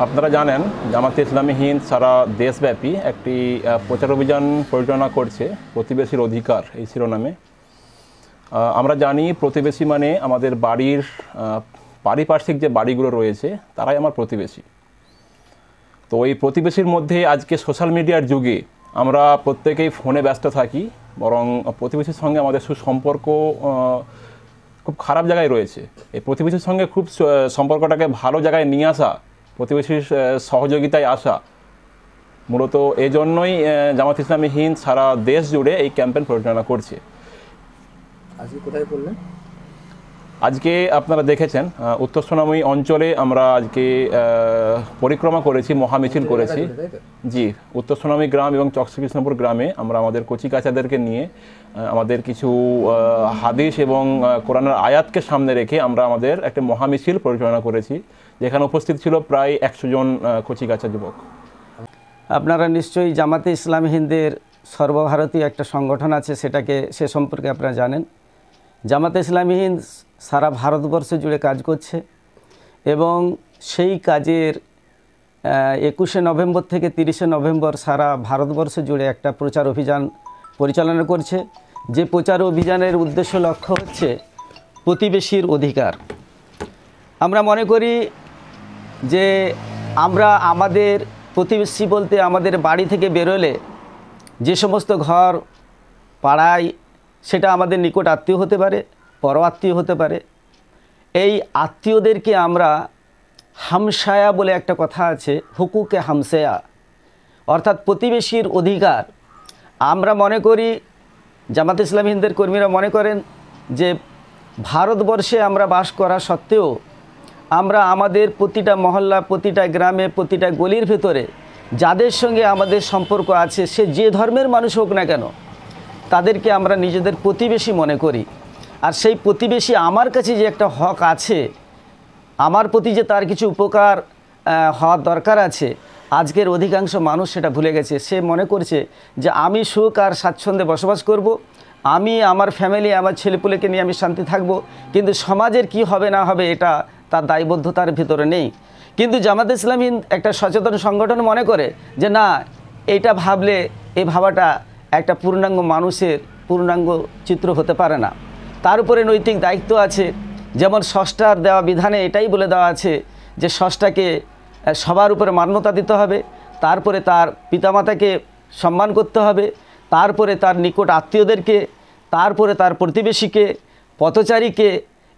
আপনারা জানেন জামাতে ইসলামী হিন্দ সারা দেশব্যাপী একটি প্রচার অভিযান পরিচালনা করছে প্রতিবেশীর অধিকার এই শিরোনামে। আমরা জানি প্রতিবেশী মানে আমাদের বাড়ির পারিপার্শ্বিক যে বাড়িগুলো রয়েছে তারাই আমার প্রতিবেশী। তো এই প্রতিবেশীর মধ্যে আজকে সোশ্যাল মিডিয়ার যুগে আমরা প্রত্যেকেই ফোনে ব্যস্ত থাকি, বরং প্রতিবেশীর সঙ্গে আমাদের সুসম্পর্ক খুব খারাপ জায়গায় রয়েছে। এই প্রতিবেশীর সঙ্গে খুব সম্পর্কটাকে ভালো জায়গায় নিয়ে আসা, প্রতিবেশীর সহযোগিতায় আসা, মূলত এই জন্যই জামাত ইসলামী হিন্দ সারা দেশ জুড়ে এই ক্যাম্পেইন পরিচালনা করছে। আজকে কোথায় করলেন? আজকে আপনারা দেখেছেন উত্তর সোনামুড়ি অঞ্চলে আমরা আজকে পরিক্রমা করেছি, মহামিছিল করেছি। জি, উত্তর সোনামুড়ি গ্রাম এবং চকশ্রীকৃষ্ণপুর গ্রামে আমরা আমাদের কচি কাচাদেরকে নিয়ে আমাদের কিছু হাদিস এবং কোরআনের আয়াতকে সামনে রেখে আমরা আমাদের একটা মহামিছিল পরিচালনা করেছি, যেখানে উপস্থিত ছিল প্রায় 100 জন কচি কাচা যুবক। আপনারা নিশ্চয়ই জামাতে ইসলামী হিন্দের সর্বভারতীয় একটা সংগঠন আছে, সে সম্পর্কে আপনারা জানেন। জামাতে ইসলামী হিন্দ সারা ভারতবর্ষ জুড়ে কাজ করছে এবং সেই কাজের 21শে নভেম্বর থেকে 30শে নভেম্বর সারা ভারতবর্ষ জুড়ে একটা প্রচার অভিযান পরিচালনা করছে। যে প্রচার অভিযানের উদ্দেশ্য লক্ষ্য হচ্ছে প্রতিবেশীর অধিকার। আমরা মনে করি যে আমরা আমাদের প্রতিবেশী বলতে আমাদের বাড়ি থেকে বেরোলে যে সমস্ত ঘর পাড়ায়, সেটা আমাদের নিকট আত্মীয় হতে পারে, পর আত্মীয় হতে পারে। এই আত্মীয়দেরকে আমরা হামসায়া বলে একটা কথা আছে, হুকুকে হামসায়া, অর্থাৎ প্রতিবেশীর অধিকার। আমরা মনে করি, জামাত ইসলামী হিন্দের কর্মীরা মনে করেন যে ভারতবর্ষে আমরা বাস করা সত্ত্বেও আমরা আমাদের প্রতিটা মহল্লা, প্রতিটা গ্রামে, প্রতিটা গলির ভেতরে যাদের সঙ্গে আমাদের সম্পর্ক আছে, সে যে ধর্মের মানুষ হোক না কেন, তাদেরকে আমরা নিজেদের প্রতিবেশী মনে করি। আর সেই প্রতিবেশী আমার কাছে যে একটা হক আছে, আমার প্রতি যে তার কিছু উপকার হওয়ার দরকার আছে, আজকের অধিকাংশ মানুষ সেটা ভুলে গেছে। সে মনে করছে যে আমি সুখ আর স্বাচ্ছন্দ্যে বসবাস করব, আমি আমার ফ্যামিলি, আমার ছেলেপুলেকে নিয়ে আমি শান্তি থাকব, কিন্তু সমাজের কি হবে না হবে এটা তার দায়বদ্ধতার ভিতরে নেই। কিন্তু জামাত ইসলামী একটা সচেতন সংগঠন মনে করে যে না, এইটা ভাবলে এই ভাবাটা একটা পূর্ণাঙ্গ মানুষের পূর্ণাঙ্গ চিত্র হতে পারে না। তার উপরে নৈতিক দায়িত্ব আছে। যেমন ষষ্ঠার দেওয়া বিধানে এটাই বলে দেওয়া আছে যে ষষ্ঠাকে সবার উপরে মান্যতা দিতে হবে, তারপরে তার পিতামাতাকে সম্মান করতে হবে, তারপরে তার নিকট আত্মীয়দেরকে, তারপরে তার প্রতিবেশীকে, পথচারীকে,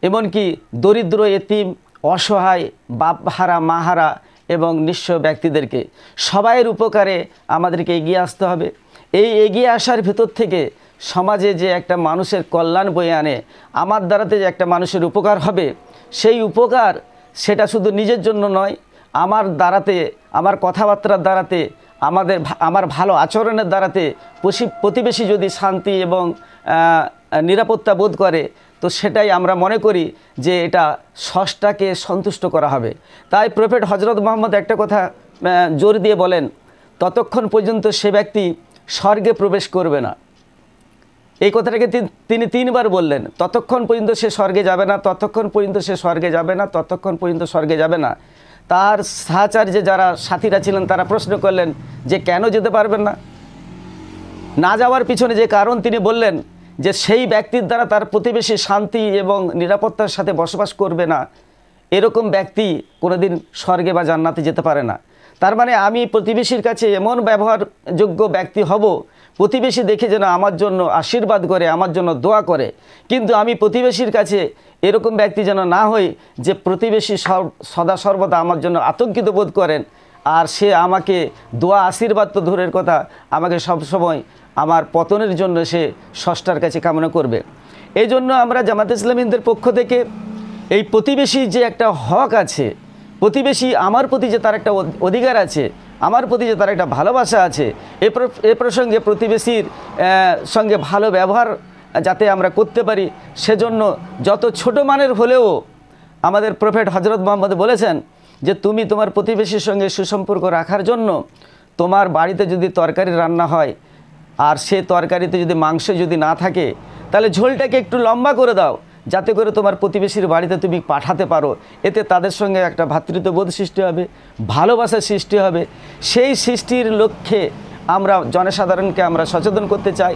এমনকি দরিদ্র, এতিম, অসহায়, বাপহারা, মাহারা এবং নিঃস্ব ব্যক্তিদেরকে, সবাইয়ের উপকারে আমাদেরকে এগিয়ে আসতে হবে। এই এগিয়ে আসার ভেতর থেকে সমাজে যে একটা মানুষের কল্যাণ বয়ে আনে, আমার দ্বারাতে যে একটা মানুষের উপকার হবে, সেই উপকার সেটা শুধু নিজের জন্য নয়, আমার দ্বারাতে, আমার কথাবার্তার দ্বারাতে, আমার ভালো আচরণের দ্বারাতে প্রতিবেশী যদি শান্তি এবং নিরাপত্তা বোধ করে, তো সেটাই আমরা মনে করি যে এটা ষষ্ঠাকে সন্তুষ্ট করা হবে। তাই প্রফেট হজরত মুহাম্মদ একটা কথা জোর দিয়ে বলেন, ততক্ষণ পর্যন্ত সে ব্যক্তি স্বর্গে প্রবেশ করবে না। এই কথাটাকে তিনি 3 বার বললেন, ততক্ষণ পর্যন্ত সে স্বর্গে যাবে না, ততক্ষণ পর্যন্ত সে স্বর্গে যাবে না, ততক্ষণ পর্যন্ত স্বর্গে যাবে না। তার সাহচার্যে যারা সাথীরা ছিলেন তারা প্রশ্ন করলেন যে কেন যেতে পারবেন না? না যাওয়ার পিছনে যে কারণ তিনি বললেন যে সেই ব্যক্তির দ্বারা তার প্রতিবেশী শান্তি এবং নিরাপত্তার সাথে বসবাস করবে না, এরকম ব্যক্তি কোনোদিন স্বর্গে বা জান্নাতে যেতে পারে না। তার মানে আমি প্রতিবেশীর কাছে এমন ব্যবহারযোগ্য ব্যক্তি হব, প্রতিবেশী দেখে যেন আমার জন্য আশীর্বাদ করে, আমার জন্য দোয়া করে। কিন্তু আমি প্রতিবেশীর কাছে এরকম ব্যক্তি যেন না হই যে প্রতিবেশী সদা সর্বদা আমার জন্য আতঙ্কিত বোধ করেন, আর সে আমাকে দোয়া আশীর্বাদ তো দূরের কথা, আমাকে সবসময় আমার পতনের জন্য সে ষষ্ঠার কাছে কামনা করবে। এই জন্য আমরা জামাত ইসলামী হিন্দের পক্ষ থেকে এই প্রতিবেশীর যে একটা হক আছে, প্রতিবেশী আমার প্রতি যে তার একটা অধিকার আছে, আমার প্রতি যে তার একটা ভালোবাসা আছে, এ প্রসঙ্গে প্রতিবেশীর সঙ্গে ভালো ব্যবহার যাতে আমরা করতে পারি, সেজন্য যত ছোট মানের হলেও আমাদের প্রফেট হজরত মুহাম্মদ বলেছেন যে তুমি তোমার প্রতিবেশীর সঙ্গে সুসম্পর্ক রাখার জন্য তোমার বাড়িতে যদি তরকারি রান্না হয় আর সে তরকারিতে যদি মাংস যদি না থাকে, তাহলে ঝোলটাকে একটু লম্বা করে দাও, যাতে করে তোমার প্রতিবেশীর বাড়িতে তুমি পাঠাতে পারো। এতে তাদের সঙ্গে একটা ভ্রাতৃত্ববোধ সৃষ্টি হবে, ভালোবাসা সৃষ্টি হবে। সেই সৃষ্টির লক্ষ্যে আমরা জনসাধারণকে আমরা সচেতন করতে চাই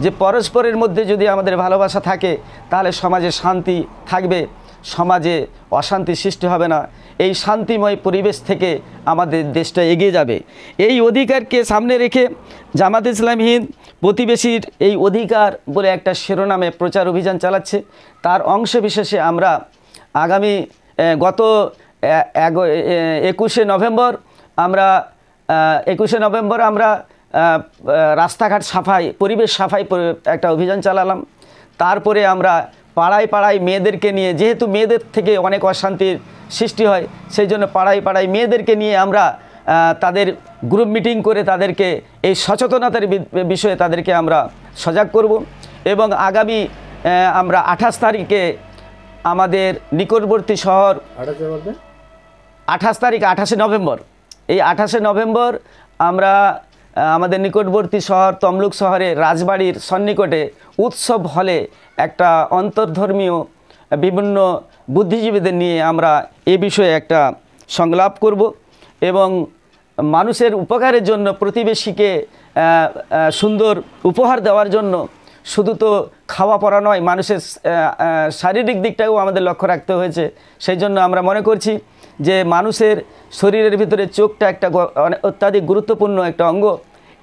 যে পরস্পরের মধ্যে যদি আমাদের ভালোবাসা থাকে তাহলে সমাজে শান্তি থাকবে, সমাজে অশান্তি সৃষ্টি হবে না। এই শান্তিময় পরিবেশ থেকে আমাদের দেশটা এগিয়ে যাবে। এই অধিকারকে সামনে রেখে জামাত ইসলামী হিন্দ প্রতিবেশীর এই অধিকার বলে একটা শিরোনামে প্রচার অভিযান চালাচ্ছে। তার অংশ বিশেষে আমরা আগামী গত 21শে নভেম্বর আমরা রাস্তাঘাট সাফাই, পরিবেশ সাফাই একটা অভিযান চালালাম। তারপরে আমরা পাড়ায় পাড়ায় মেয়েদেরকে নিয়ে, যেহেতু মেয়েদের থেকে অনেক অশান্তির সৃষ্টি হয়, সেই জন্য পাড়ায় পাড়ায় মেয়েদেরকে নিয়ে আমরা তাদের গ্রুপ মিটিং করে তাদেরকে এই সচেতনতার বিষয়ে তাদেরকে আমরা সজাগ করব। এবং আগামী আমরা 28 তারিখে আমাদের নিকটবর্তী শহর 28 তারিখ 28শে নভেম্বর, এই 28শে নভেম্বর আমরা আমাদের নিকটবর্তী শহর তমলুক শহরে রাজবাড়ির সন্নিকটে উৎসব হলে একটা অন্তর্ধর্মীয় বিভিন্ন বুদ্ধিজীবীদের নিয়ে আমরা এ বিষয়ে একটা সংলাপ করব এবং মানুষের উপকারের জন্য, প্রতিবেশীকে সুন্দর উপহার দেওয়ার জন্য শুধু তো খাওয়া পড়া নয়, মানুষের শারীরিক দিকটাও আমাদের লক্ষ্য রাখতে হয়েছে। সেই জন্য আমরা মনে করছি যে মানুষের শরীরের ভিতরে চোখটা একটা অত্যাধিক গুরুত্বপূর্ণ একটা অঙ্গ।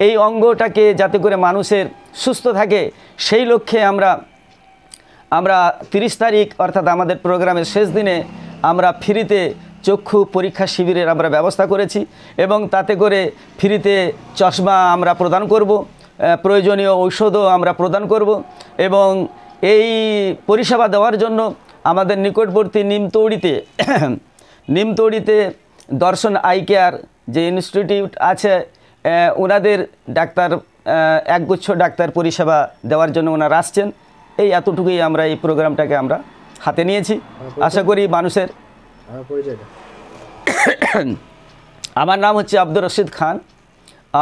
এই অঙ্গটাকে যাতে করে মানুষের সুস্থ থাকে সেই লক্ষ্যে আমরা 30 তারিখ অর্থাৎ আমাদের প্রোগ্রামের শেষ দিনে আমরা ফ্রিতে চক্ষু পরীক্ষা শিবিরের আমরা ব্যবস্থা করেছি এবং তাতে করে ফ্রিতে চশমা আমরা প্রদান করব, প্রয়োজনীয় ঔষধও আমরা প্রদান করব। এবং এই পরিষেবা দেওয়ার জন্য আমাদের নিকটবর্তী নিমতৌড়িতে দর্শন আই কেয়ার যে ইনস্টিটিউট আছে, ওনাদের ডাক্তার একগুচ্ছ ডাক্তার পরিষেবা দেওয়ার জন্য ওনারা আসছেন। এই এতটুকুই আমরা এই প্রোগ্রামটাকে আমরা হাতে নিয়েছি। আশা করি মানুষের আমার নাম হচ্ছে আব্দুর রশিদ খান,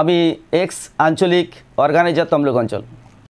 আমি এক্স আঞ্চলিক অর্গানাইজার তমলুক অঞ্চল।